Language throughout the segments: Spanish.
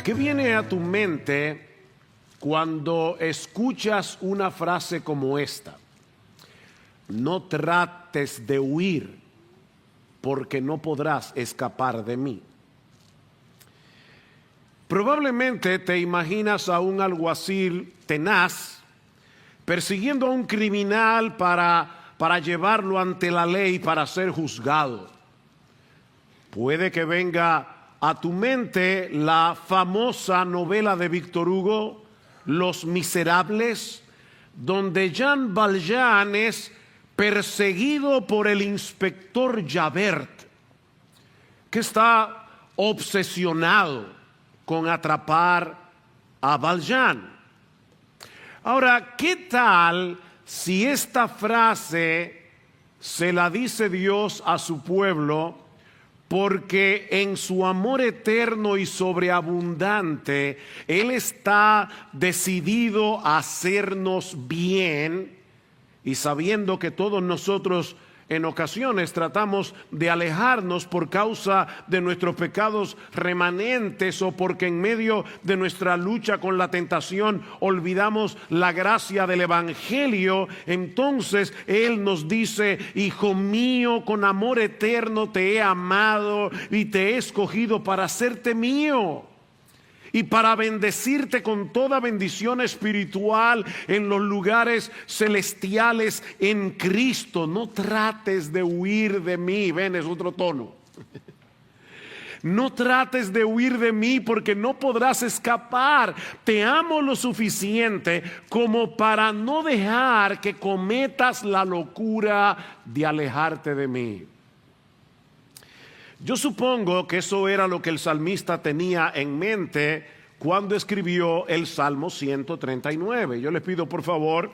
¿Qué viene a tu mente cuando escuchas una frase como esta? No trates de huir, porque no podrás escapar de mí. Probablemente te imaginas a un alguacil tenaz persiguiendo a un criminal para llevarlo ante la ley para ser juzgado. Puede que venga a tu mente la famosa novela de Víctor Hugo, Los Miserables, donde Jean Valjean es perseguido por el inspector Javert, que está obsesionado con atrapar a Valjean. Ahora, ¿qué tal si esta frase se la dice Dios a su pueblo? Porque en su amor eterno y sobreabundante, Él está decidido a hacernos bien, y sabiendo que todos nosotros en ocasiones tratamos de alejarnos por causa de nuestros pecados remanentes o porque en medio de nuestra lucha con la tentación olvidamos la gracia del Evangelio, entonces Él nos dice: hijo mío, con amor eterno te he amado y te he escogido para hacerte mío y para bendecirte con toda bendición espiritual en los lugares celestiales en Cristo. No trates de huir de mí. Ven, es otro tono. No trates de huir de mí, porque no podrás escapar. Te amo lo suficiente como para no dejar que cometas la locura de alejarte de mí. Yo supongo que eso era lo que el salmista tenía en mente cuando escribió el Salmo 139. Yo les pido por favor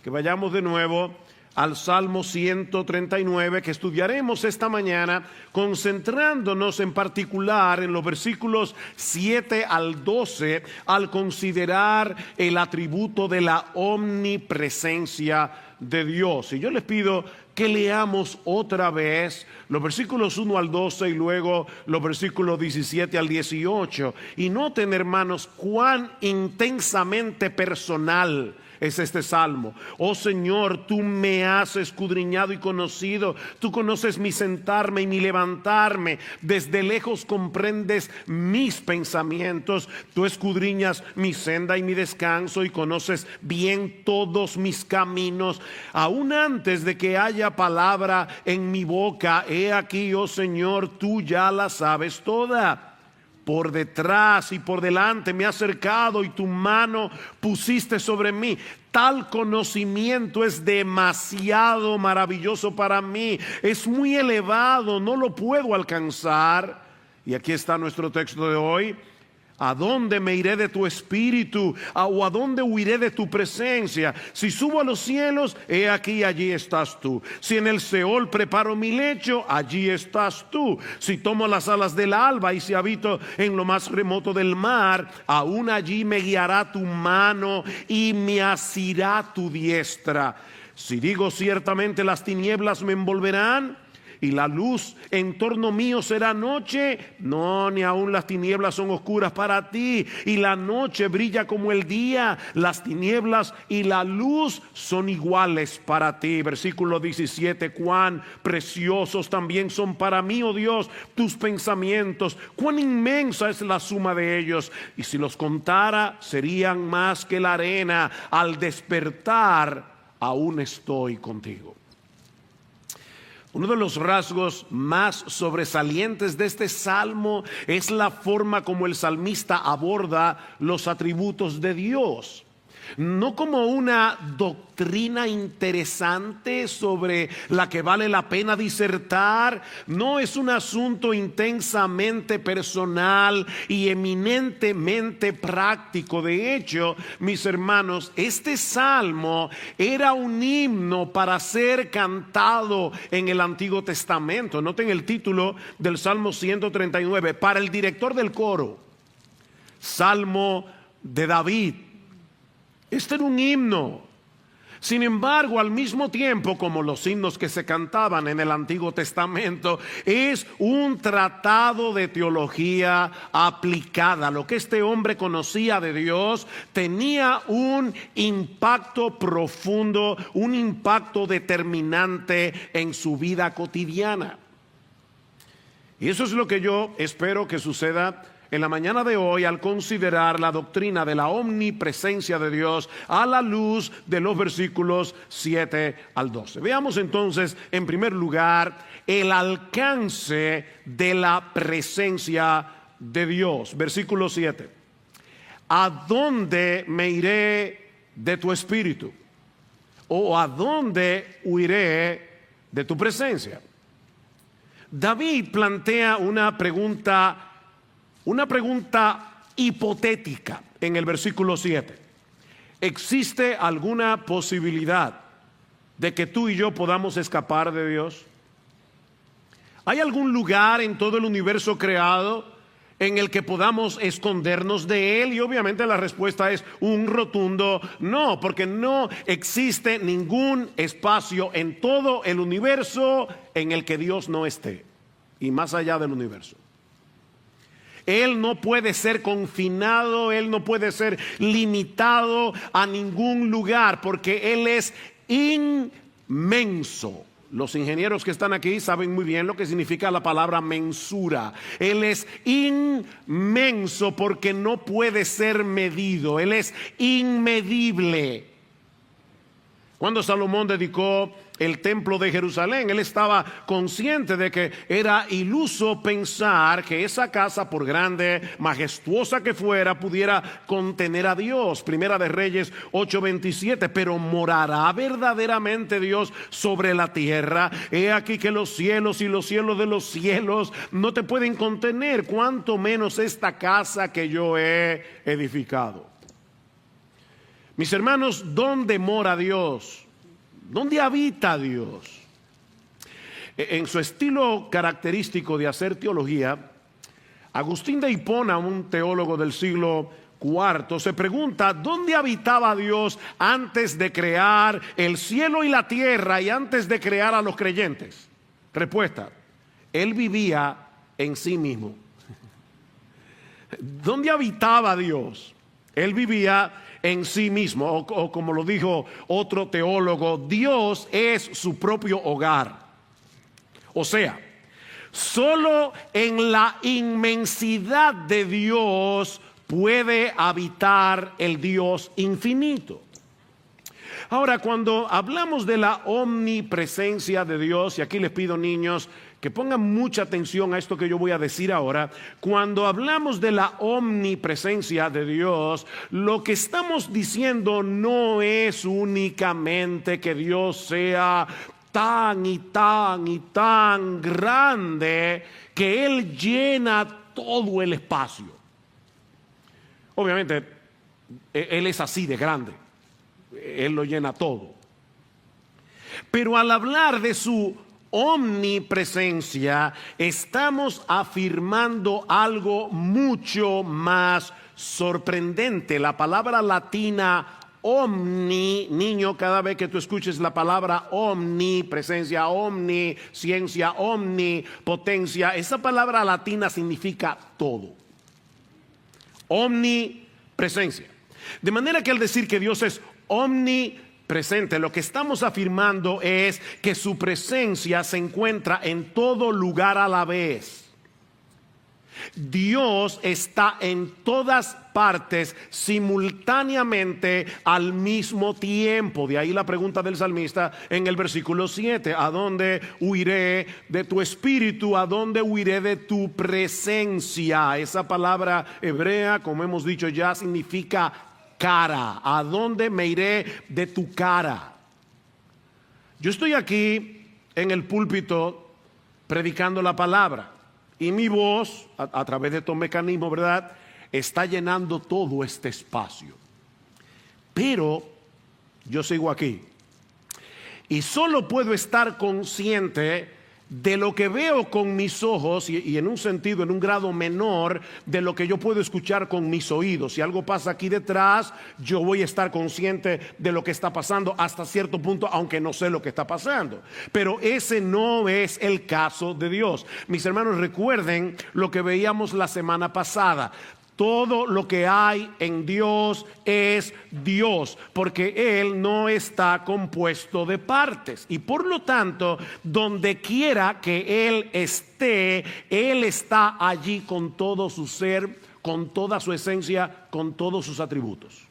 que vayamos de nuevo al Salmo 139, que estudiaremos esta mañana, concentrándonos en particular en los versículos 7 al 12, al considerar el atributo de la omnipresencia de Dios. Y yo les pido que leamos otra vez los versículos 1 al 12 y luego los versículos 17 al 18. Y noten, hermanos, cuán intensamente personal es este salmo. Oh Señor, tú me has escudriñado y conocido. Tú conoces mi sentarme y mi levantarme. Desde lejos comprendes mis pensamientos. Tú escudriñas mi senda y mi descanso y conoces bien todos mis caminos. Aún antes de que haya palabra en mi boca, he aquí, oh Señor, tú ya la sabes toda. Por detrás y por delante me has cercado y tu mano pusiste sobre mí. Tal conocimiento es demasiado maravilloso para mí. Es muy elevado, no lo puedo alcanzar. Y aquí está nuestro texto de hoy. ¿A dónde me iré de tu espíritu? ¿O a dónde huiré de tu presencia? Si subo a los cielos, he aquí, allí estás tú. Si en el Seol preparo mi lecho, allí estás tú. Si tomo las alas del alba y si habito en lo más remoto del mar, aún allí me guiará tu mano y me asirá tu diestra. Si digo ciertamente las tinieblas me envolverán y la luz en torno mío será noche, no, ni aun las tinieblas son oscuras para ti, y la noche brilla como el día. Las tinieblas y la luz son iguales para ti. Versículo 17, cuán preciosos también son para mí, oh Dios, tus pensamientos, cuán inmensa es la suma de ellos, y si los contara serían más que la arena. Al despertar aún estoy contigo. Uno de los rasgos más sobresalientes de este salmo es la forma como el salmista aborda los atributos de Dios. No como una doctrina interesante sobre la que vale la pena disertar. No es un asunto intensamente personal y eminentemente práctico. De hecho, mis hermanos, este salmo era un himno para ser cantado en el Antiguo Testamento. Noten el título del Salmo 139, para el director del coro, Salmo de David. Este era un himno. Sin embargo, al mismo tiempo, como los himnos que se cantaban en el Antiguo Testamento, es un tratado de teología aplicada. Lo que este hombre conocía de Dios tenía un impacto profundo, un impacto determinante en su vida cotidiana. Y eso es lo que yo espero que suceda en la mañana de hoy al considerar la doctrina de la omnipresencia de Dios a la luz de los versículos 7 al 12. Veamos entonces, en primer lugar, el alcance de la presencia de Dios. Versículo 7. ¿A dónde me iré de tu espíritu? ¿O a dónde huiré de tu presencia? David plantea una pregunta hipotética en el versículo 7. ¿Existe alguna posibilidad de que tú y yo podamos escapar de Dios? ¿Hay algún lugar en todo el universo creado en el que podamos escondernos de Él? Y obviamente la respuesta es un rotundo no, porque no existe ningún espacio en todo el universo en el que Dios no esté, y más allá del universo. Él no puede ser confinado, Él no puede ser limitado a ningún lugar, porque Él es inmenso. Los ingenieros que están aquí saben muy bien lo que significa la palabra mensura. Él es inmenso porque no puede ser medido. Él es inmedible. Cuando Salomón dedicó el templo de Jerusalén, él estaba consciente de que era iluso pensar que esa casa, por grande, majestuosa que fuera, pudiera contener a Dios. Primera de Reyes 8:27. Pero morará verdaderamente Dios sobre la tierra. He aquí que los cielos y los cielos de los cielos no te pueden contener, cuanto menos esta casa que yo he edificado. Mis hermanos, ¿dónde mora Dios? ¿Dónde habita Dios? En su estilo característico de hacer teología, Agustín de Hipona, un teólogo del siglo IV, se pregunta: ¿dónde habitaba Dios antes de crear el cielo y la tierra y antes de crear a los creyentes? Respuesta: Él vivía en sí mismo. ¿Dónde habitaba Dios? Él vivía en sí mismo, o como lo dijo otro teólogo, Dios es su propio hogar. O sea, solo en la inmensidad de Dios puede habitar el Dios infinito. Ahora, cuando hablamos de la omnipresencia de Dios, y aquí les pido, niños, que pongan mucha atención a esto que yo voy a decir ahora. Cuando hablamos de la omnipresencia de Dios, lo que estamos diciendo no es únicamente que Dios sea tan y tan y tan grande que Él llena todo el espacio. Obviamente, Él es así de grande. Él lo llena todo. Pero al hablar de su omnipresencia, estamos afirmando algo mucho más sorprendente. La palabra latina omni, niño, cada vez que tú escuches la palabra omnipresencia, omnisciencia, omnipotencia, esa palabra latina significa todo. Omnipresencia. De manera que al decir que Dios es omnipresente, lo que estamos afirmando es que su presencia se encuentra en todo lugar a la vez. Dios está en todas partes simultáneamente al mismo tiempo. De ahí la pregunta del salmista en el versículo 7: ¿a dónde huiré de tu espíritu? ¿A dónde huiré de tu presencia? Esa palabra hebrea, como hemos dicho ya, significa cara. ¿A dónde me iré de tu cara? Yo estoy aquí en el púlpito predicando la palabra y mi voz a través de estos mecanismos, ¿verdad?, está llenando todo este espacio. Pero yo sigo aquí y solo puedo estar consciente de lo que veo con mis ojos y en un sentido, en un grado menor de lo que yo puedo escuchar con mis oídos. Si algo pasa aquí detrás, yo voy a estar consciente de lo que está pasando hasta cierto punto, aunque no sé lo que está pasando. Pero ese no es el caso de Dios. Mis hermanos, recuerden lo que veíamos la semana pasada. Todo lo que hay en Dios es Dios, porque Él no está compuesto de partes. Y por lo tanto, donde quiera que Él está allí con todo su ser, con toda su esencia, con todos sus atributos.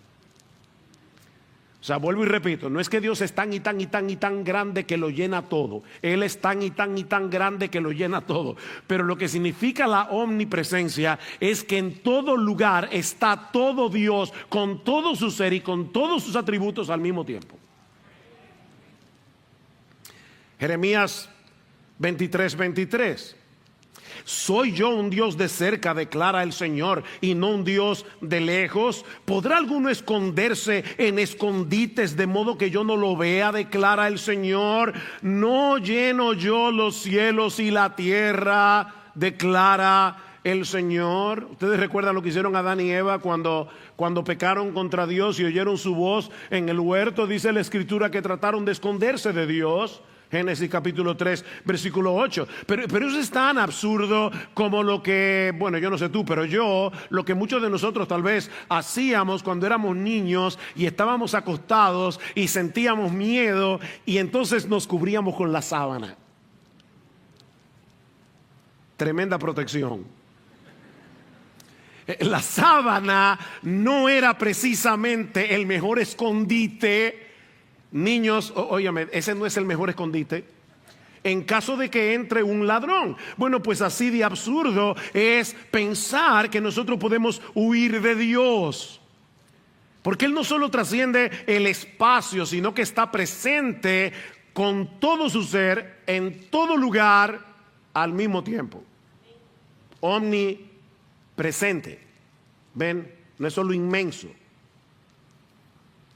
O sea, vuelvo y repito, no es que Dios es tan y tan y tan y tan grande que lo llena todo. Él es tan y tan y tan grande que lo llena todo. Pero lo que significa la omnipresencia es que en todo lugar está todo Dios con todo su ser y con todos sus atributos al mismo tiempo. Jeremías 23:23. ¿Soy yo un Dios de cerca, declara el Señor, y no un Dios de lejos? ¿Podrá alguno esconderse en escondites de modo que yo no lo vea, declara el Señor? ¿No lleno yo los cielos y la tierra, declara el Señor? Ustedes recuerdan lo que hicieron Adán y Eva cuando pecaron contra Dios y oyeron su voz en el huerto. Dice la Escritura que trataron de esconderse de Dios. Génesis capítulo 3, versículo 8. Pero eso es tan absurdo como lo que, bueno, yo no sé tú, pero lo que muchos de nosotros tal vez hacíamos cuando éramos niños y estábamos acostados y sentíamos miedo y entonces nos cubríamos con la sábana. Tremenda protección. La sábana no era precisamente el mejor escondite. Niños, óyame, ese no es el mejor escondite en caso de que entre un ladrón. Bueno, pues así de absurdo es pensar que nosotros podemos huir de Dios, porque Él no solo trasciende el espacio, sino que está presente con todo su ser, en todo lugar, al mismo tiempo. Omnipresente. ¿Ven? No es solo inmenso,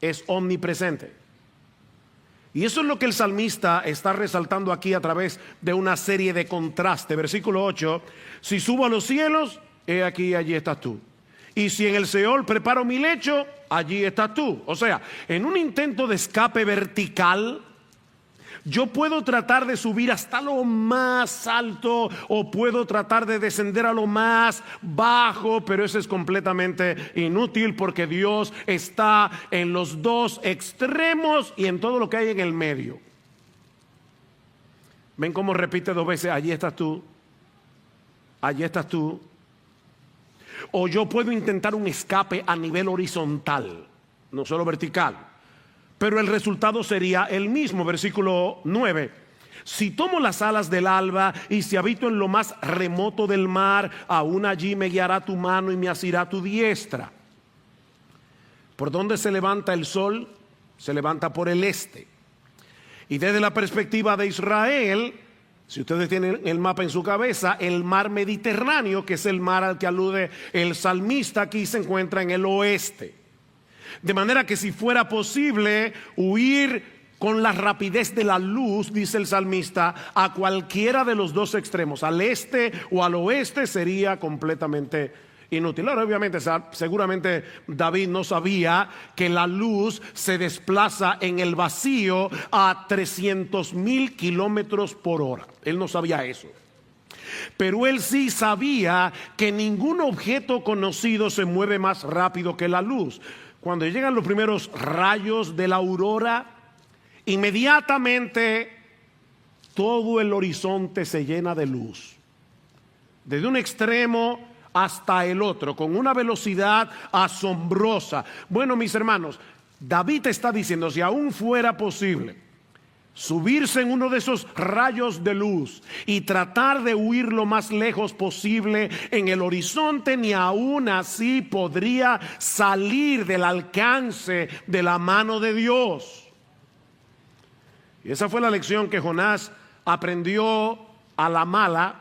es omnipresente. Y eso es lo que el salmista está resaltando aquí a través de una serie de contrastes. Versículo 8, si subo a los cielos, he aquí, allí estás tú. Y si en el Seol preparo mi lecho, allí estás tú. O sea, en un intento de escape vertical, yo puedo tratar de subir hasta lo más alto o puedo tratar de descender a lo más bajo, pero eso es completamente inútil porque Dios está en los dos extremos y en todo lo que hay en el medio. ¿Ven cómo repite dos veces? Allí estás tú, allí estás tú. O yo puedo intentar un escape a nivel horizontal, no solo vertical. Pero el resultado sería el mismo. Versículo 9. Si tomo las alas del alba y si habito en lo más remoto del mar, aún allí me guiará tu mano y me asirá tu diestra. ¿Por dónde se levanta el sol? Se levanta por el este. Y desde la perspectiva de Israel, si ustedes tienen el mapa en su cabeza, el mar Mediterráneo, que es el mar al que alude el salmista, aquí se encuentra en el oeste. De manera que si fuera posible huir con la rapidez de la luz, dice el salmista, a cualquiera de los dos extremos, al este o al oeste, sería completamente inútil. Ahora, obviamente, seguramente David no sabía que la luz se desplaza en el vacío a 300,000 kilómetros por hora. Él no sabía eso. Pero él sí sabía que ningún objeto conocido se mueve más rápido que la luz. Cuando llegan los primeros rayos de la aurora, inmediatamente todo el horizonte se llena de luz. Desde un extremo hasta el otro, con una velocidad asombrosa. Bueno, mis hermanos, David está diciendo, si aún fuera posible subirse en uno de esos rayos de luz y tratar de huir lo más lejos posible en el horizonte, ni aún así podría salir del alcance de la mano de Dios. Y esa fue la lección que Jonás aprendió a la mala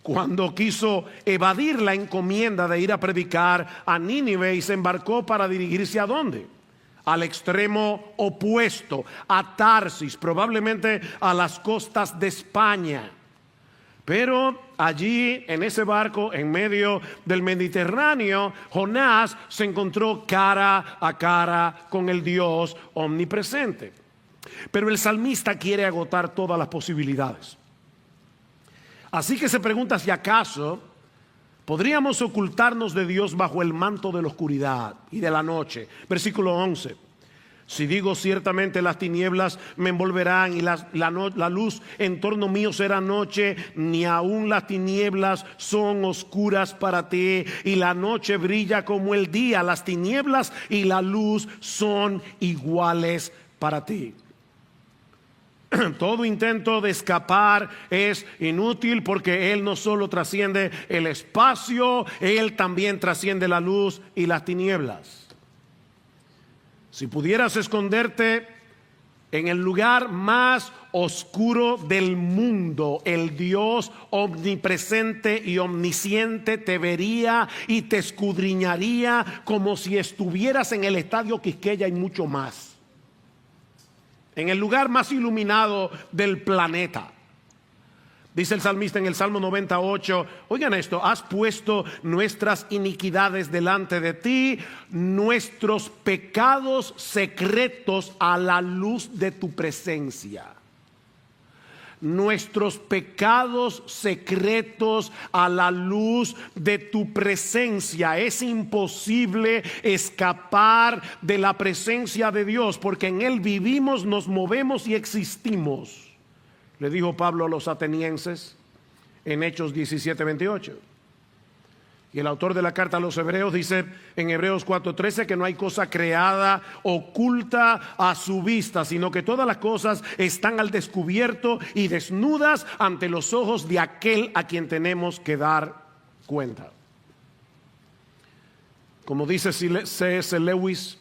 cuando quiso evadir la encomienda de ir a predicar a Nínive y se embarcó para dirigirse ¿a dónde? Al extremo opuesto, a Tarsis, probablemente a las costas de España. Pero allí, en ese barco, en medio del Mediterráneo, Jonás se encontró cara a cara con el Dios omnipresente. Pero el salmista quiere agotar todas las posibilidades. Así que se pregunta si acaso podríamos ocultarnos de Dios bajo el manto de la oscuridad y de la noche. Versículo 11. Si digo ciertamente las tinieblas me envolverán y la luz en torno mío será noche, ni aun las tinieblas son oscuras para ti, y la noche brilla como el día. Las tinieblas y la luz son iguales para ti. Todo intento de escapar es inútil, porque Él no solo trasciende el espacio, Él también trasciende la luz y las tinieblas. Si pudieras esconderte en el lugar más oscuro del mundo, el Dios omnipresente y omnisciente te vería y te escudriñaría como si estuvieras en el Estadio Quisqueya y mucho más. En el lugar más iluminado del planeta. Dice el salmista en el Salmo 98, oigan esto: has puesto nuestras iniquidades delante de ti, nuestros pecados secretos a la luz de tu presencia. Nuestros pecados secretos a la luz de tu presencia. Es imposible escapar de la presencia de Dios, porque en Él vivimos, nos movemos y existimos. Le dijo Pablo a los atenienses en Hechos 17:28. Y el autor de la carta a los Hebreos dice en Hebreos 4:13 que no hay cosa creada oculta a su vista, sino que todas las cosas están al descubierto y desnudas ante los ojos de aquel a quien tenemos que dar cuenta. Como dice C.S. Lewis,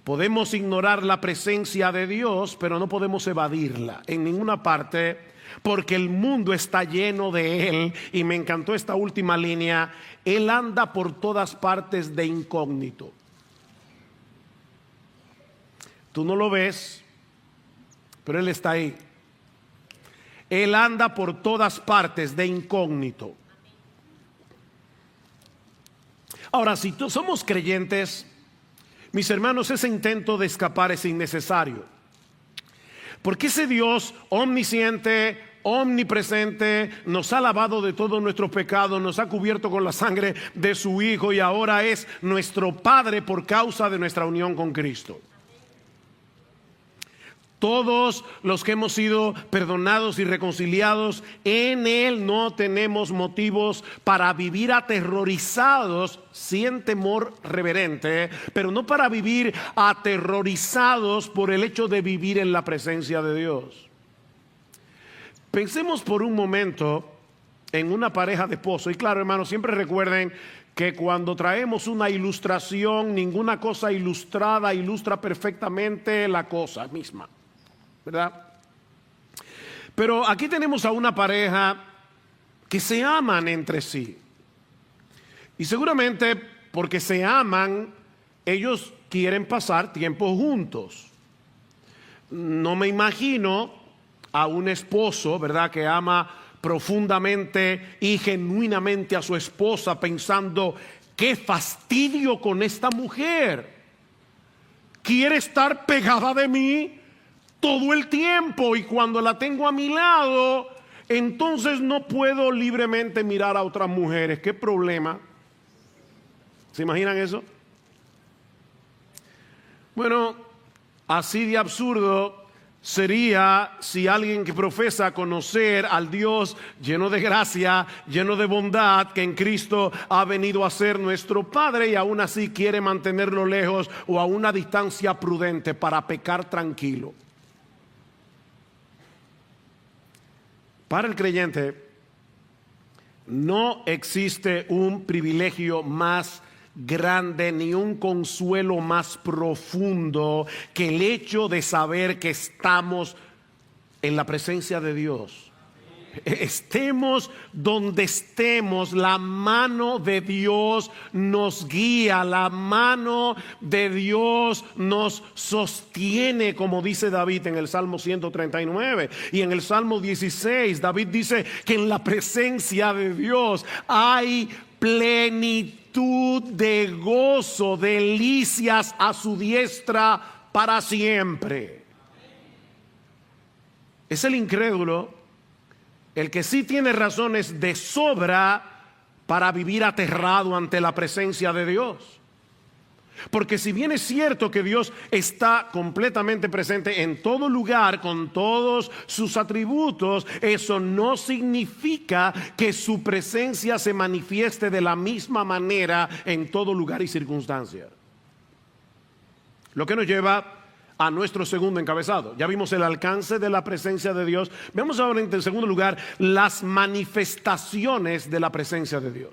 podemos ignorar la presencia de Dios, pero no podemos evadirla en ninguna parte, porque el mundo está lleno de Él. Y me encantó esta última línea: Él anda por todas partes de incógnito. Tú no lo ves, pero Él está ahí. Él anda por todas partes de incógnito. Ahora, si somos creyentes, mis hermanos, ese intento de escapar es innecesario, porque ese Dios omnisciente, omnipresente, nos ha lavado de todos nuestros pecados, nos ha cubierto con la sangre de su Hijo, y ahora es nuestro Padre por causa de nuestra unión con Cristo. Todos los que hemos sido perdonados y reconciliados en Él no tenemos motivos para vivir aterrorizados, sin temor reverente, pero no para vivir aterrorizados por el hecho de vivir en la presencia de Dios. Pensemos por un momento en una pareja de esposos. Y claro, hermanos, siempre recuerden que cuando traemos una ilustración, ninguna cosa ilustrada ilustra perfectamente la cosa misma, ¿verdad? Pero aquí tenemos a una pareja que se aman entre sí. Y seguramente porque se aman, ellos quieren pasar tiempo juntos. No me imagino a un esposo, ¿verdad?, que ama profundamente y genuinamente a su esposa, pensando: qué fastidio con esta mujer. Quiere estar pegada de mí todo el tiempo, y cuando la tengo a mi lado, entonces no puedo libremente mirar a otras mujeres. ¿Qué problema? ¿Se imaginan eso? Bueno, así de absurdo sería si alguien que profesa conocer al Dios lleno de gracia, lleno de bondad, que en Cristo ha venido a ser nuestro Padre, y aún así quiere mantenerlo lejos o a una distancia prudente para pecar tranquilo. Para el creyente no existe un privilegio más grande ni un consuelo más profundo que el hecho de saber que estamos en la presencia de Dios. Estemos donde estemos, la mano de Dios nos guía, la mano de Dios nos sostiene, como dice David en el Salmo 139. Y en el Salmo 16, David dice que en la presencia de Dios hay plenitud de gozo, delicias a su diestra para siempre. Es el incrédulo el que sí tiene razones de sobra para vivir aterrado ante la presencia de Dios. Porque si bien es cierto que Dios está completamente presente en todo lugar, con todos sus atributos, eso no significa que su presencia se manifieste de la misma manera en todo lugar y circunstancia. Lo que nos lleva a nuestro segundo encabezado. Ya vimos el alcance de la presencia de Dios. Veamos ahora en segundo lugar las manifestaciones de la presencia de Dios.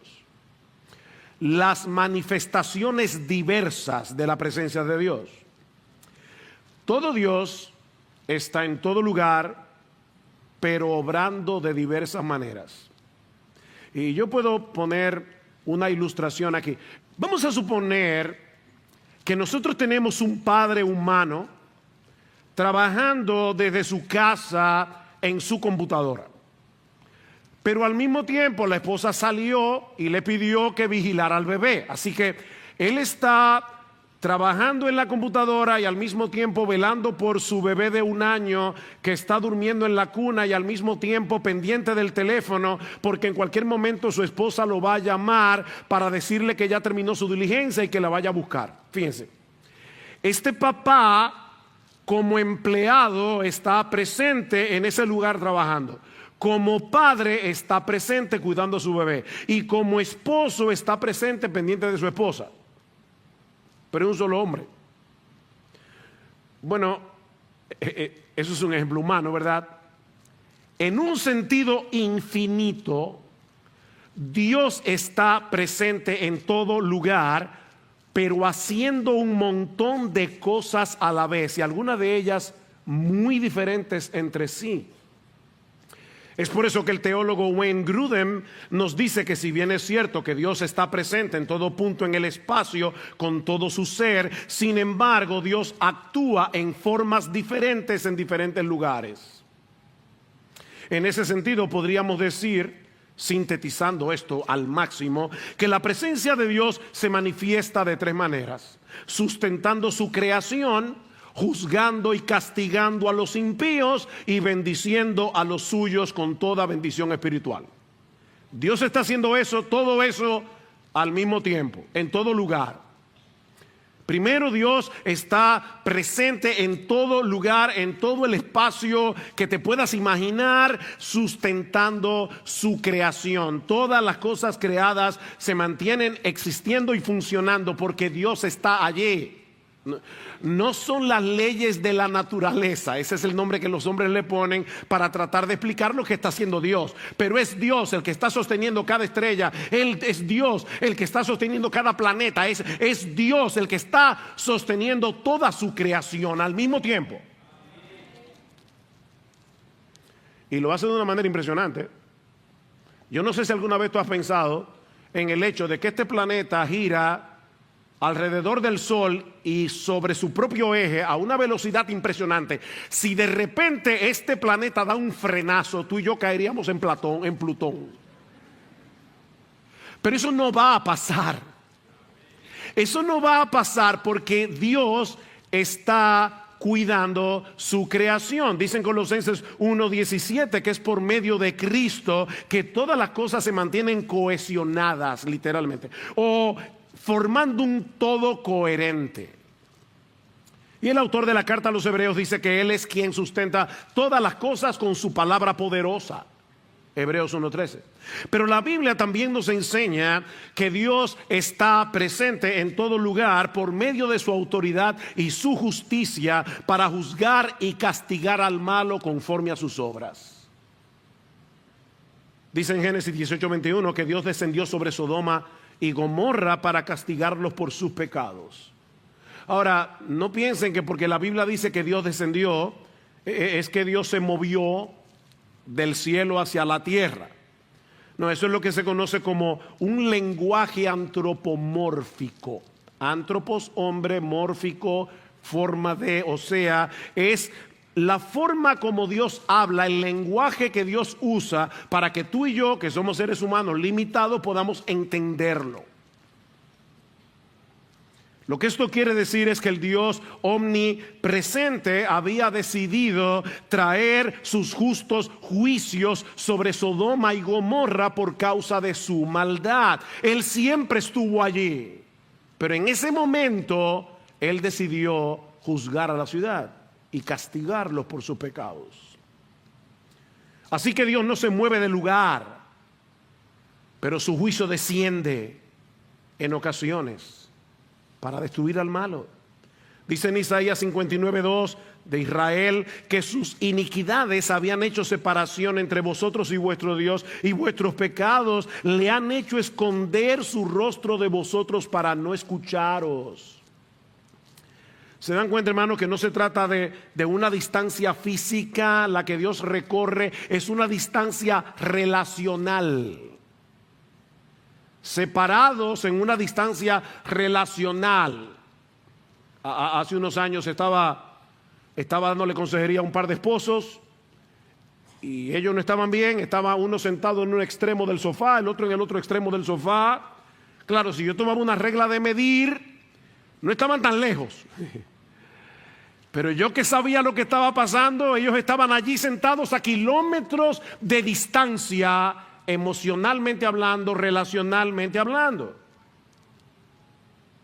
Las manifestaciones diversas de la presencia de Dios. Todo Dios está en todo lugar, pero obrando de diversas maneras. Y yo puedo poner una ilustración aquí. Vamos a suponer que nosotros tenemos un padre humano trabajando desde su casa en su computadora. Pero al mismo tiempo la esposa salió y le pidió que vigilara al bebé. Así que él está trabajando en la computadora y al mismo tiempo velando por su bebé de 1 año que está durmiendo en la cuna, y al mismo tiempo pendiente del teléfono porque en cualquier momento su esposa lo va a llamar para decirle que ya terminó su diligencia y que la vaya a buscar. Fíjense, este papá como empleado está presente en ese lugar trabajando. Como padre está presente cuidando a su bebé. Y como esposo está presente pendiente de su esposa. Pero es un solo hombre. Bueno, eso es un ejemplo humano, ¿verdad? En un sentido infinito, Dios está presente en todo lugar, pero haciendo un montón de cosas a la vez, y algunas de ellas muy diferentes entre sí. Es por eso que el teólogo Wayne Grudem nos dice que si bien es cierto que Dios está presente en todo punto en el espacio con todo su ser, sin embargo Dios actúa en formas diferentes en diferentes lugares. En ese sentido podríamos decir, sintetizando esto al máximo, que la presencia de Dios se manifiesta de 3 maneras: sustentando su creación, juzgando y castigando a los impíos y bendiciendo a los suyos con toda bendición espiritual. Dios está haciendo eso, todo eso al mismo tiempo, en todo lugar. Primero, Dios está presente en todo lugar, en todo el espacio que te puedas imaginar, sustentando su creación. Todas las cosas creadas se mantienen existiendo y funcionando porque Dios está allí. No son las leyes de la naturaleza, ese es el nombre que los hombres le ponen para tratar de explicar lo que está haciendo Dios, pero es Dios el que está sosteniendo cada estrella, es Dios el que está sosteniendo cada planeta, es Dios el que está sosteniendo toda su creación al mismo tiempo. Y lo hace de una manera impresionante. Yo no sé si alguna vez tú has pensado en el hecho de que este planeta gira alrededor del Sol y sobre su propio eje a una velocidad impresionante. Si de repente este planeta da un frenazo, tú y yo caeríamos en Plutón. Pero eso no va a pasar. Eso no va a pasar porque Dios está cuidando su creación. Dicen Colosenses 1:17 que es por medio de Cristo que todas las cosas se mantienen cohesionadas, literalmente, o formando un todo coherente. Y el autor de la carta a los Hebreos dice que Él es quien sustenta todas las cosas con su palabra poderosa. Hebreos 1:13. Pero la Biblia también nos enseña que Dios está presente en todo lugar por medio de su autoridad y su justicia para juzgar y castigar al malo conforme a sus obras. Dice en Génesis 18:21 que Dios descendió sobre Sodoma y Gomorra para castigarlos por sus pecados. Ahora, no piensen que porque la Biblia dice que Dios descendió, es que Dios se movió del cielo hacia la tierra. No, eso es lo que se conoce como un lenguaje antropomórfico. Antropos, hombre, mórfico, forma de, o sea, es la forma como Dios habla, el lenguaje que Dios usa para que tú y yo, que somos seres humanos limitados, podamos entenderlo. Lo que esto quiere decir es que el Dios omnipresente había decidido traer sus justos juicios sobre Sodoma y Gomorra por causa de su maldad. Él siempre estuvo allí, pero en ese momento Él decidió juzgar a la ciudad y castigarlos por sus pecados. Así que Dios no se mueve del lugar, pero su juicio desciende en ocasiones para destruir al malo. Dice en Isaías 59:2 de Israel que sus iniquidades habían hecho separación entre vosotros y vuestro Dios, y vuestros pecados le han hecho esconder su rostro de vosotros para no escucharos. ¿Se dan cuenta, hermano, que no se trata de una distancia física la que Dios recorre? Es una distancia relacional. Separados en una distancia relacional. Hace unos años estaba dándole consejería a un par de esposos y ellos no estaban bien. Estaba uno sentado en un extremo del sofá, el otro en el otro extremo del sofá. Claro, si yo tomaba una regla de medir, no estaban tan lejos. Pero yo que sabía lo que estaba pasando, ellos estaban allí sentados a kilómetros de distancia, emocionalmente hablando, relacionalmente hablando.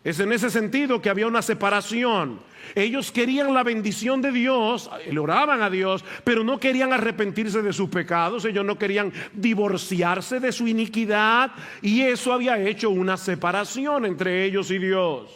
Es en ese sentido que había una separación. Ellos querían la bendición de Dios, le oraban a Dios, pero no querían arrepentirse de sus pecados. Ellos no querían divorciarse de su iniquidad, y eso había hecho una separación entre ellos y Dios.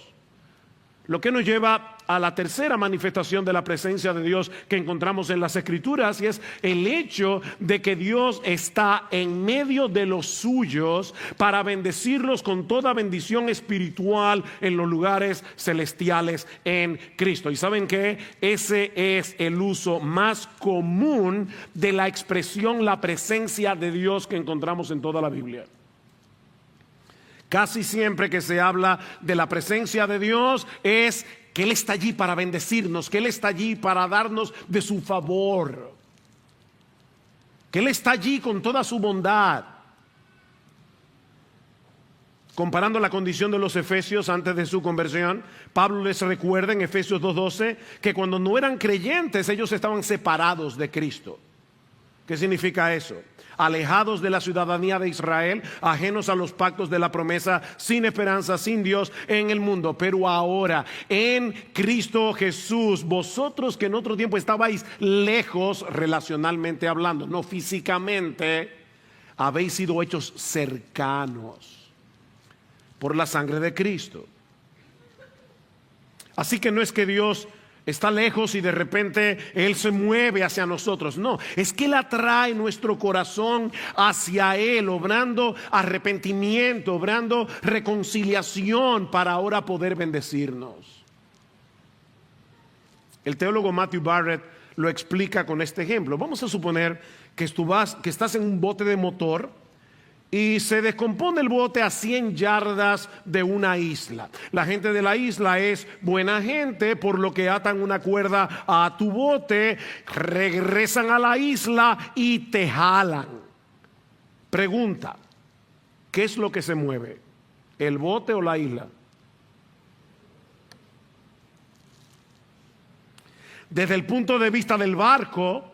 Lo que nos lleva a la tercera manifestación de la presencia de Dios que encontramos en las Escrituras, y es el hecho de que Dios está en medio de los suyos para bendecirlos con toda bendición espiritual en los lugares celestiales en Cristo. ¿Y saben qué? Ese es el uso más común de la expresión la presencia de Dios que encontramos en toda la Biblia. Casi siempre que se habla de la presencia de Dios es que Él está allí para bendecirnos, que Él está allí para darnos de su favor, que Él está allí con toda su bondad. Comparando la condición de los efesios antes de su conversión, Pablo les recuerda en Efesios 2:12 que cuando no eran creyentes ellos estaban separados de Cristo. ¿Qué significa eso? Alejados de la ciudadanía de Israel, ajenos a los pactos de la promesa, sin esperanza, sin Dios en el mundo. Pero ahora, en Cristo Jesús, vosotros que en otro tiempo estabais lejos relacionalmente hablando, no físicamente, habéis sido hechos cercanos por la sangre de Cristo. Así que no es que Dios está lejos y de repente Él se mueve hacia nosotros. No, es que Él atrae nuestro corazón hacia Él, obrando arrepentimiento, obrando reconciliación para ahora poder bendecirnos. El teólogo Matthew Barrett lo explica con este ejemplo. Vamos a suponer que estás en un bote de motor y se descompone el bote a 100 yardas de una isla. La gente de la isla es buena gente, por lo que atan una cuerda a tu bote, regresan a la isla y te jalan. Pregunta: ¿qué es lo que se mueve? ¿El bote o la isla? Desde el punto de vista del barco,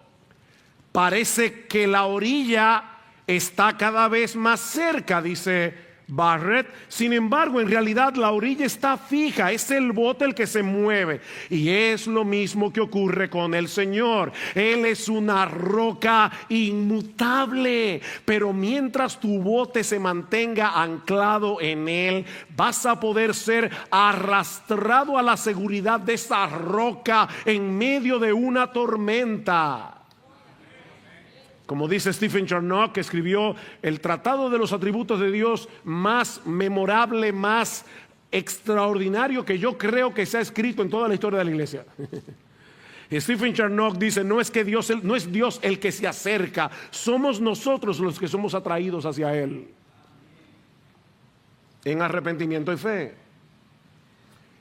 parece que la orilla está cada vez más cerca, dice Barrett. Sin embargo, en realidad la orilla está fija, es el bote el que se mueve. Y es lo mismo que ocurre con el Señor. Él es una roca inmutable, pero mientras tu bote se mantenga anclado en Él, vas a poder ser arrastrado a la seguridad de esa roca en medio de una tormenta. Como dice Stephen Charnock, que escribió el tratado de los atributos de Dios más memorable, más extraordinario que yo creo que se ha escrito en toda la historia de la iglesia. Stephen Charnock dice, no es Dios el que se acerca, somos nosotros los que somos atraídos hacia Él en arrepentimiento y fe.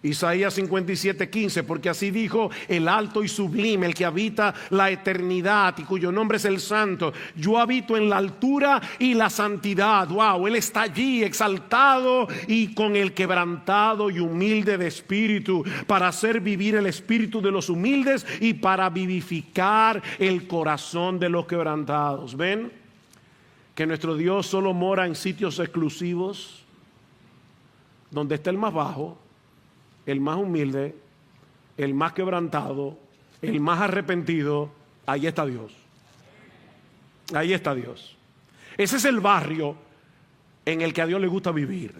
Isaías 57:15, porque así dijo el alto y sublime, el que habita la eternidad y cuyo nombre es el Santo: yo habito en la altura y la santidad. Wow, Él está allí exaltado y con el quebrantado y humilde de espíritu, para hacer vivir el espíritu de los humildes y para vivificar el corazón de los quebrantados. ¿Ven? Que nuestro Dios solo mora en sitios exclusivos, donde está el más bajo, el más humilde, el más quebrantado, el más arrepentido. Ahí está Dios. Ahí está Dios. Ese es el barrio en el que a Dios le gusta vivir.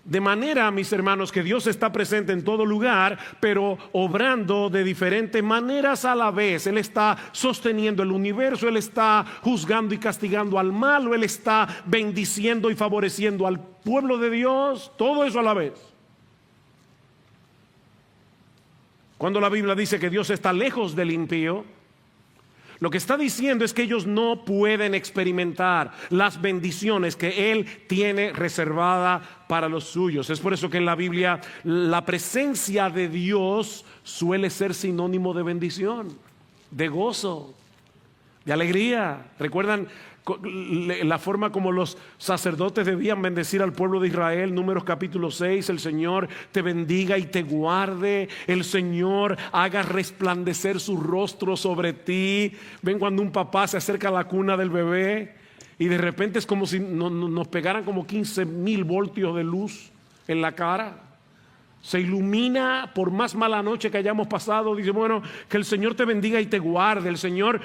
De manera, mis hermanos, que Dios está presente en todo lugar, pero obrando de diferentes maneras a la vez. Él está sosteniendo el universo, Él está juzgando y castigando al malo, Él está bendiciendo y favoreciendo al pueblo de Dios, todo eso a la vez. Cuando la Biblia dice que Dios está lejos del impío, lo que está diciendo es que ellos no pueden experimentar las bendiciones que Él tiene reservada para los suyos. Es por eso que en la Biblia la presencia de Dios suele ser sinónimo de bendición, de gozo, de alegría. ¿Recuerdan la forma como los sacerdotes debían bendecir al pueblo de Israel? Números capítulo 6, el Señor te bendiga y te guarde, el Señor haga resplandecer su rostro sobre ti. Ven cuando un papá se acerca a la cuna del bebé y de repente es como si nos pegaran como 15,000 voltios de luz en la cara. Se ilumina por más mala noche que hayamos pasado. Dice, bueno, que el Señor te bendiga y te guarde, el Señor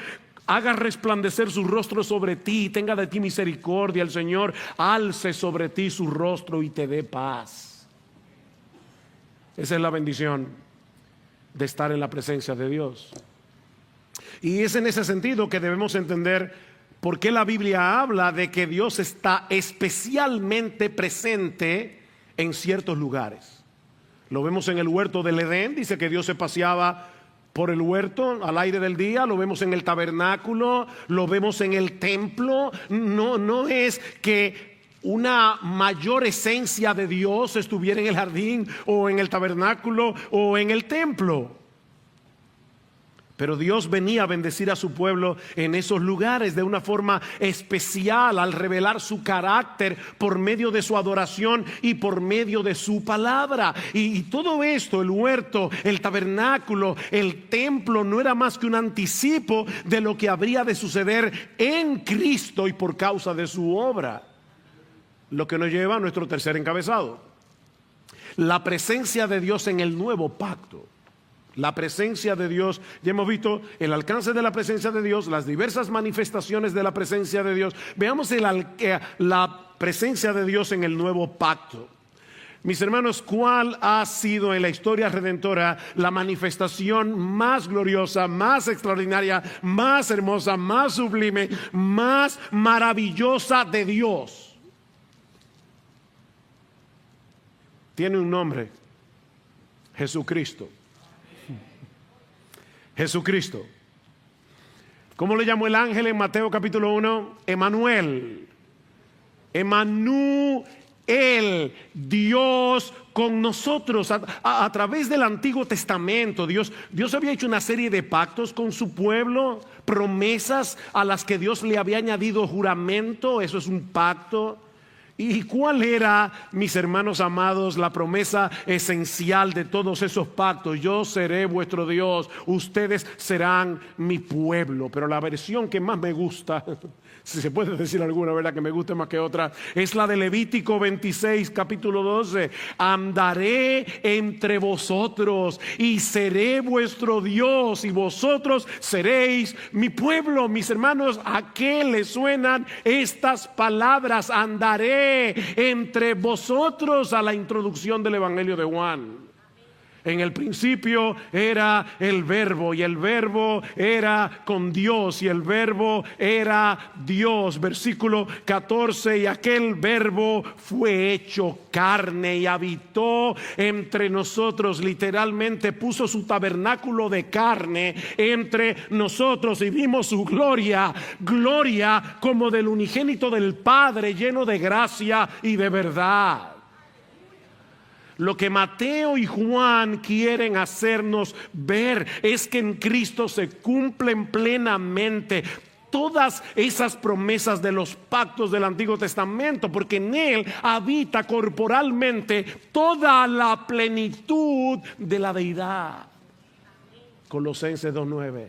haga resplandecer su rostro sobre ti y tenga de ti misericordia. El Señor alce sobre ti su rostro y te dé paz. Esa es la bendición de estar en la presencia de Dios. Y es en ese sentido que debemos entender por qué la Biblia habla de que Dios está especialmente presente en ciertos lugares. Lo vemos en el huerto del Edén, dice que Dios se paseaba por el huerto al aire del día. Lo vemos en el tabernáculo, lo vemos en el templo. No es que una mayor esencia de Dios estuviera en el jardín o en el tabernáculo o en el templo, pero Dios venía a bendecir a su pueblo en esos lugares de una forma especial, al revelar su carácter por medio de su adoración y por medio de su palabra. Y todo esto, el huerto, el tabernáculo, el templo, no era más que un anticipo de lo que habría de suceder en Cristo y por causa de su obra. Lo que nos lleva a nuestro tercer encabezado: la presencia de Dios en el nuevo pacto. La presencia de Dios. Ya hemos visto el alcance de la presencia de Dios, las diversas manifestaciones de la presencia de Dios. Veamos la presencia de Dios en el nuevo pacto. Mis hermanos, ¿cuál ha sido en la historia redentora la manifestación más gloriosa, más extraordinaria, más hermosa, más sublime, más maravillosa de Dios? Tiene un nombre: Jesucristo. Jesucristo. ¿Cómo le llamó el ángel en Mateo capítulo 1? Emmanuel. Emmanuel, Dios con nosotros. A través del Antiguo Testamento, Dios había hecho una serie de pactos con su pueblo, promesas a las que Dios le había añadido juramento. Eso es un pacto. ¿Y cuál era, mis hermanos amados, la promesa esencial de todos esos pactos? Yo seré vuestro Dios, ustedes serán mi pueblo. Pero la versión que más me gusta, si se puede decir alguna, ¿verdad?, que me guste más que otra, es la de Levítico 26, capítulo 12. Andaré entre vosotros y seré vuestro Dios y vosotros seréis mi pueblo. Mis hermanos, ¿a qué le suenan estas palabras? Andaré entre vosotros, a la introducción del Evangelio de Juan. En el principio era el Verbo, y el Verbo era con Dios, y el Verbo era Dios. Versículo 14, y aquel Verbo fue hecho carne y habitó entre nosotros. Literalmente puso su tabernáculo de carne entre nosotros y vimos su gloria, gloria como del unigénito del Padre, lleno de gracia y de verdad. Lo que Mateo y Juan quieren hacernos ver es que en Cristo se cumplen plenamente todas esas promesas de los pactos del Antiguo Testamento, porque en Él habita corporalmente toda la plenitud de la deidad. Colosenses 2:9.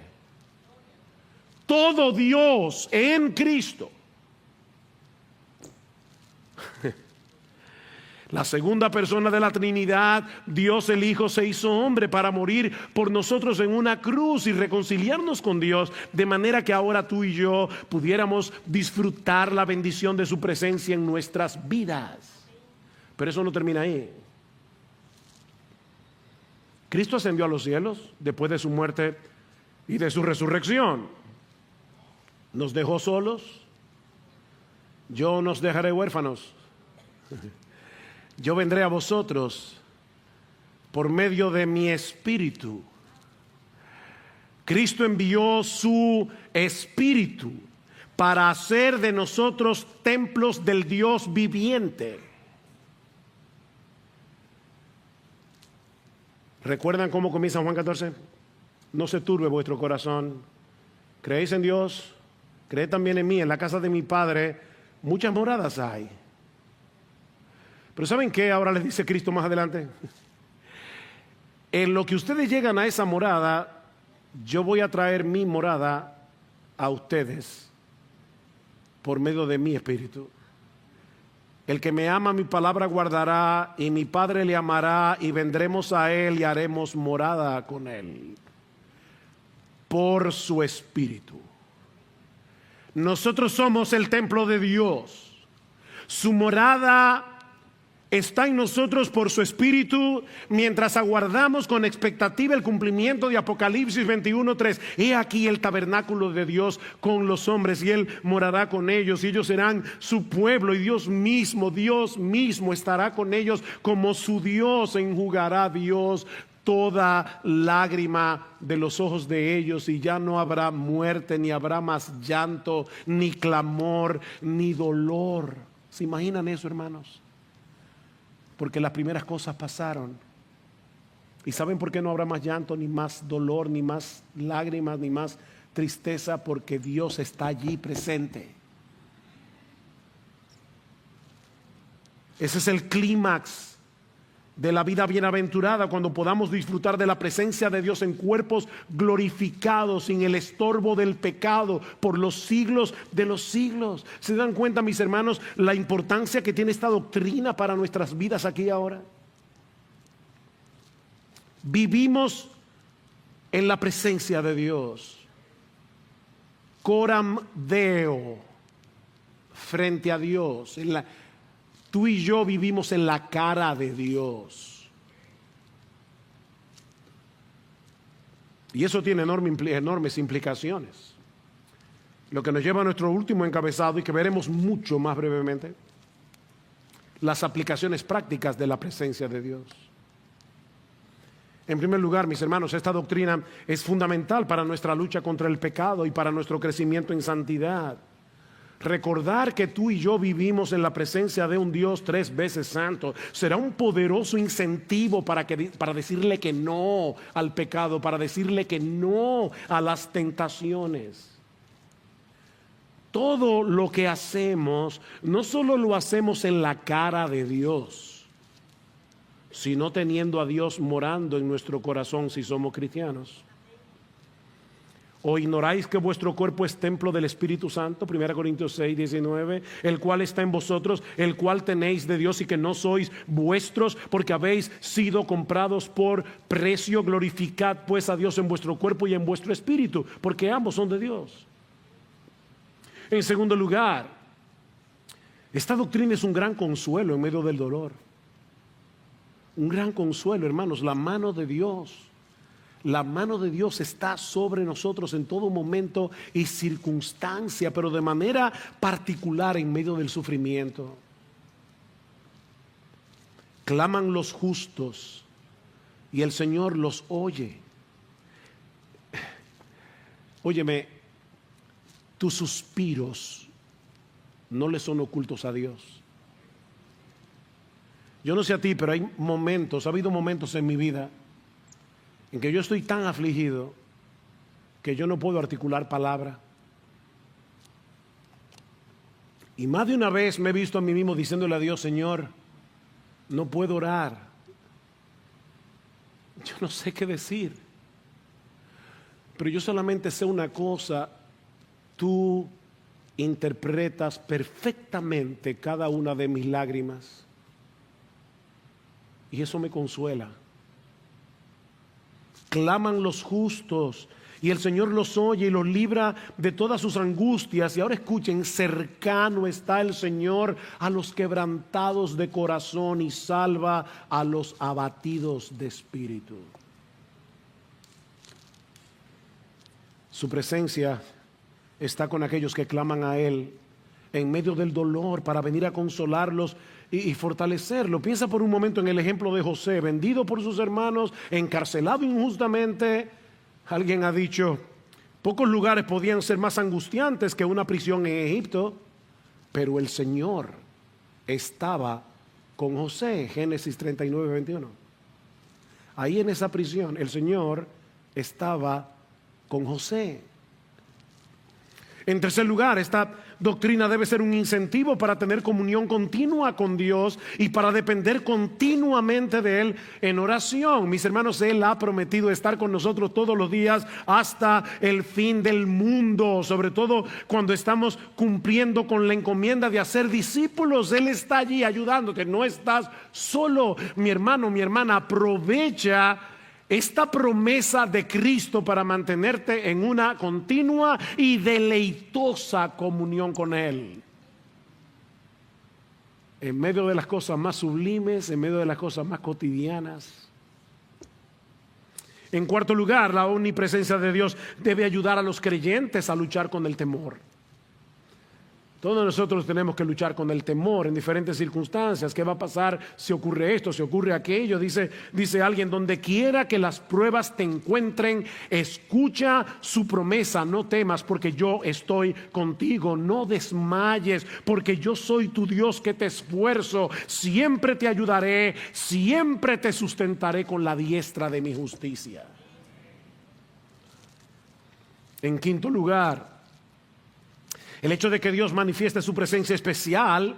Todo Dios en Cristo. La segunda persona de la Trinidad, Dios el Hijo, se hizo hombre para morir por nosotros en una cruz y reconciliarnos con Dios, de manera que ahora tú y yo pudiéramos disfrutar la bendición de su presencia en nuestras vidas. Pero eso no termina ahí. Cristo ascendió a los cielos después de su muerte y de su resurrección. ¿Nos dejó solos? Yo nos dejaré huérfanos. Yo vendré a vosotros por medio de mi Espíritu. Cristo envió su Espíritu para hacer de nosotros templos del Dios viviente. ¿Recuerdan cómo comienza Juan 14? No se turbe vuestro corazón. ¿Creéis en Dios? Creed también en mí. En la casa de mi Padre muchas moradas hay. Pero ¿saben qué ahora les dice Cristo más adelante? En lo que ustedes llegan a esa morada, yo voy a traer mi morada a ustedes por medio de mi Espíritu. El que me ama, mi palabra guardará, y mi Padre le amará, y vendremos a Él y haremos morada con Él por su Espíritu. Nosotros somos el templo de Dios. Su morada está en nosotros por su Espíritu, mientras aguardamos con expectativa el cumplimiento de Apocalipsis 21:3. He aquí el tabernáculo de Dios con los hombres, y Él morará con ellos, y ellos serán su pueblo, y Dios mismo estará con ellos como su Dios. Enjugará Dios toda lágrima de los ojos de ellos, y ya no habrá muerte, ni habrá más llanto, ni clamor, ni dolor. ¿Se imaginan eso, hermanos? Porque las primeras cosas pasaron. ¿Y saben por qué no habrá más llanto, ni más dolor, ni más lágrimas, ni más tristeza? Porque Dios está allí presente. Ese es el clímax de la vida bienaventurada, cuando podamos disfrutar de la presencia de Dios en cuerpos glorificados, sin el estorbo del pecado, por los siglos de los siglos. ¿Se dan cuenta, mis hermanos, la importancia que tiene esta doctrina para nuestras vidas aquí y ahora? Vivimos en la presencia de Dios, coram Deo, frente a Dios. Tú y yo vivimos en la cara de Dios. Y eso tiene enormes implicaciones. Lo que nos lleva a nuestro último encabezado, y que veremos mucho más brevemente: las aplicaciones prácticas de la presencia de Dios. En primer lugar, mis hermanos, esta doctrina es fundamental para nuestra lucha contra el pecado y para nuestro crecimiento en santidad. Recordar que tú y yo vivimos en la presencia de un Dios 3 veces santo será un poderoso incentivo para decirle que no al pecado, para decirle que no a las tentaciones. Todo lo que hacemos, no solo lo hacemos en la cara de Dios, sino teniendo a Dios morando en nuestro corazón si somos cristianos. ¿O ignoráis que vuestro cuerpo es templo del Espíritu Santo? 1 Corintios 6:19, el cual está en vosotros, el cual tenéis de Dios, y que no sois vuestros, porque habéis sido comprados por precio. Glorificad pues a Dios en vuestro cuerpo y en vuestro espíritu, porque ambos son de Dios. En segundo lugar, esta doctrina es un gran consuelo en medio del dolor. Un gran consuelo, hermanos, la mano de Dios. La mano de Dios está sobre nosotros en todo momento y circunstancia, pero de manera particular en medio del sufrimiento. Claman los justos y el Señor los oye. Óyeme, tus suspiros no le son ocultos a Dios. Yo no sé a ti, pero hay momentos, ha habido momentos en mi vida en que yo estoy tan afligido que yo no puedo articular palabra. Y más de una vez me he visto a mí mismo diciéndole a Dios: Señor, no puedo orar. Yo no sé qué decir. Pero yo solamente sé una cosa: tú interpretas perfectamente cada una de mis lágrimas. Y eso me consuela. Claman los justos y el Señor los oye y los libra de todas sus angustias. Y ahora escuchen: cercano está el Señor a los quebrantados de corazón y salva a los abatidos de espíritu. Su presencia está con aquellos que claman a Él en medio del dolor para venir a consolarlos y fortalecerlo. Piensa por un momento en el ejemplo de José, vendido por sus hermanos, encarcelado injustamente. Alguien ha dicho: pocos lugares podían ser más angustiantes que una prisión en Egipto, pero el Señor estaba con José. Génesis 39:21. Ahí en esa prisión el Señor estaba con José. En tercer lugar, esta doctrina debe ser un incentivo para tener comunión continua con Dios y para depender continuamente de Él en oración. Mis hermanos, Él ha prometido estar con nosotros todos los días hasta el fin del mundo, sobre todo cuando estamos cumpliendo con la encomienda de hacer discípulos. Él está allí ayudándote, no estás solo. Mi hermano, mi hermana, aprovecha esta promesa de Cristo para mantenerte en una continua y deleitosa comunión con Él. En medio de las cosas más sublimes, en medio de las cosas más cotidianas. En cuarto lugar, la omnipresencia de Dios debe ayudar a los creyentes a luchar con el temor. Todos nosotros tenemos que luchar con el temor en diferentes circunstancias. ¿Qué va a pasar si ocurre esto, si ocurre aquello? Dice alguien: donde quiera que las pruebas te encuentren, escucha su promesa. No temas, porque yo estoy contigo. No desmayes, porque yo soy tu Dios que te esfuerzo. Siempre te ayudaré, siempre te sustentaré con la diestra de mi justicia. En quinto lugar, el hecho de que Dios manifieste su presencia especial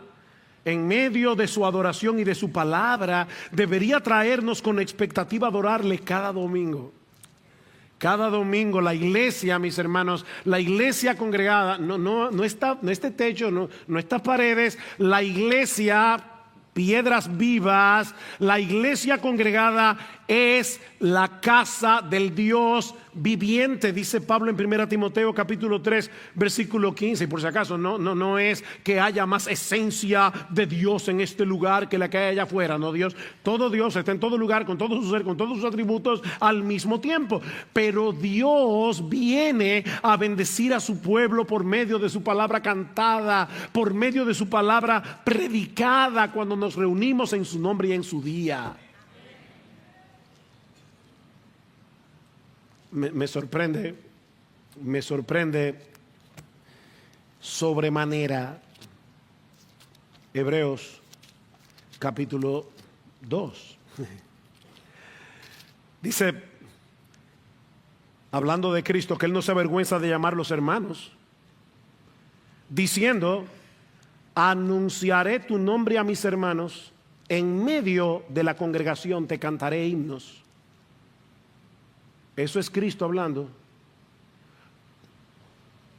en medio de su adoración y de su palabra debería traernos con expectativa a adorarle cada domingo. Cada domingo la iglesia, mis hermanos, la iglesia congregada, no está este techo, no estas paredes, la iglesia, piedras vivas, la iglesia congregada es la casa del Dios viviente, dice Pablo en 1 Timoteo capítulo 3 versículo 15. Y por si acaso no es que haya más esencia de Dios en este lugar que la que hay allá afuera. No, todo Dios está en todo lugar, con todo su ser, con todos sus atributos al mismo tiempo. Pero Dios viene a bendecir a su pueblo por medio de su palabra cantada, por medio de su palabra predicada, cuando nos reunimos en su nombre y en su día. Me sorprende sobremanera Hebreos capítulo 2. Dice, hablando de Cristo, que Él no se avergüenza de llamarlos hermanos, diciendo: anunciaré tu nombre a mis hermanos, en medio de la congregación te cantaré himnos. Eso es Cristo hablando.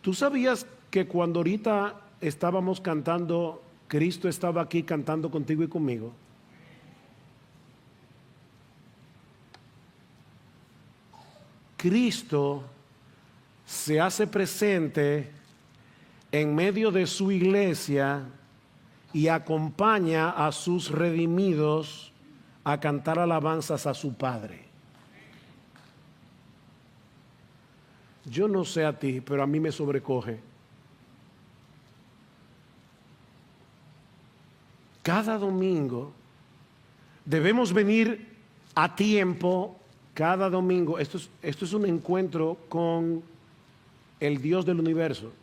¿Tú sabías que cuando ahorita estábamos cantando, Cristo estaba aquí cantando contigo y conmigo? Cristo se hace presente en medio de su iglesia y acompaña a sus redimidos a cantar alabanzas a su Padre. Yo no sé a ti, pero a mí me sobrecoge. Cada domingo debemos venir a tiempo, cada domingo. Esto es un encuentro con el Dios del universo.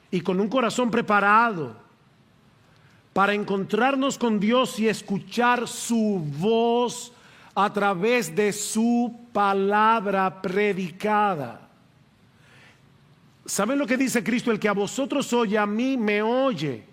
Y con un corazón preparado para encontrarnos con Dios y escuchar su voz a través de su palabra predicada. ¿Saben lo que dice Cristo? El que a vosotros oye, a mí me oye.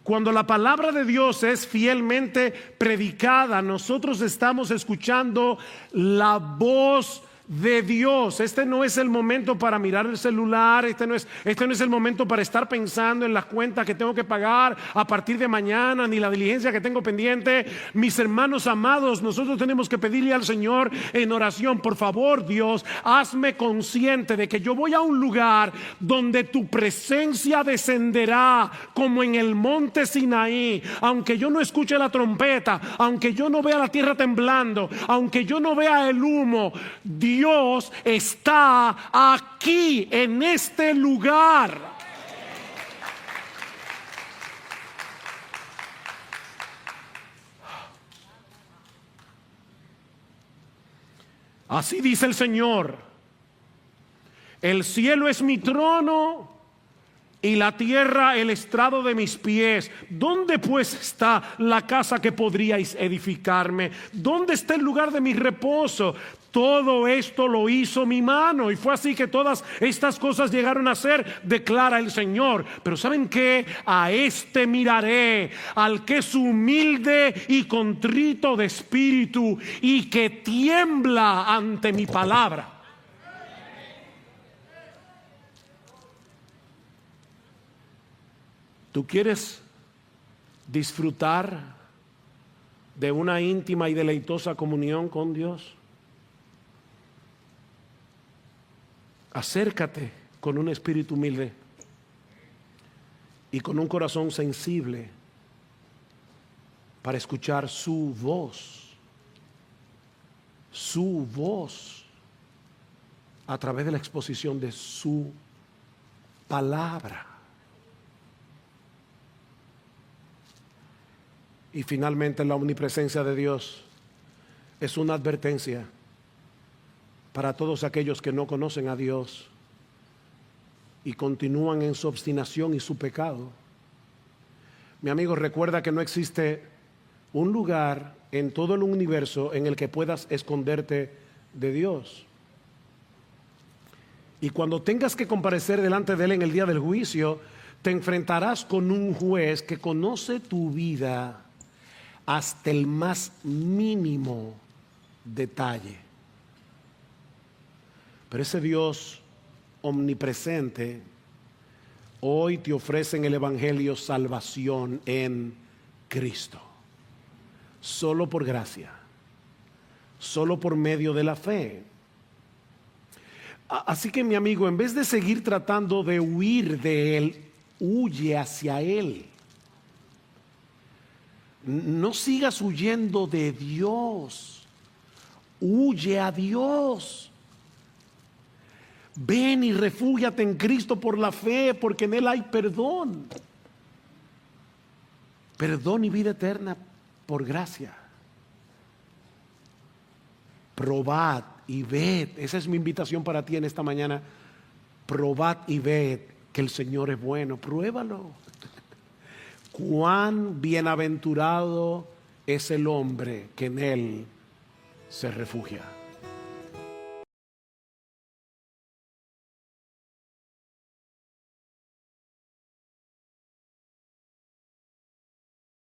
Cuando la palabra de Dios es fielmente predicada, nosotros estamos escuchando la voz de Dios. Este no es el momento para mirar el celular, este no es el momento para estar pensando en las cuentas que tengo que pagar a partir de mañana, ni la diligencia que tengo pendiente. Mis hermanos amados, nosotros tenemos que pedirle al Señor en oración: por favor, Dios, hazme consciente de que yo voy a un lugar donde tu presencia descenderá como en el monte Sinaí. Aunque yo no escuche la trompeta, aunque yo no vea la tierra temblando, aunque yo no vea el humo, Dios está aquí en este lugar. Así dice el Señor: el cielo es mi trono y la tierra el estrado de mis pies. ¿Dónde pues está la casa que podríais edificarme? ¿Dónde está el lugar de mi reposo? Todo esto lo hizo mi mano, y fue así que todas estas cosas llegaron a ser, declara el Señor. Pero ¿saben qué? A este miraré, al que es humilde y contrito de espíritu y que tiembla ante mi palabra. ¿Tú quieres disfrutar de una íntima y deleitosa comunión con Dios? Acércate con un espíritu humilde y con un corazón sensible para escuchar su voz a través de la exposición de su palabra. Y finalmente, la omnipresencia de Dios es una advertencia para todos aquellos que no conocen a Dios y continúan en su obstinación y su pecado. Mi amigo, recuerda que no existe un lugar en todo el universo en el que puedas esconderte de Dios. Y cuando tengas que comparecer delante de Él en el día del juicio, te enfrentarás con un juez que conoce tu vida hasta el más mínimo detalle. Pero ese Dios omnipresente hoy te ofrece en el Evangelio salvación en Cristo, solo por gracia, solo por medio de la fe. Así que, mi amigo, en vez de seguir tratando de huir de Él, huye hacia Él. No sigas huyendo de Dios, huye a Dios. Ven y refúgiate en Cristo por la fe, porque en Él hay perdón. Perdón y vida eterna por gracia. Probad y ved, esa es mi invitación para ti en esta mañana. Probad y ved que el Señor es bueno, pruébalo. Cuán bienaventurado es el hombre que en Él se refugia.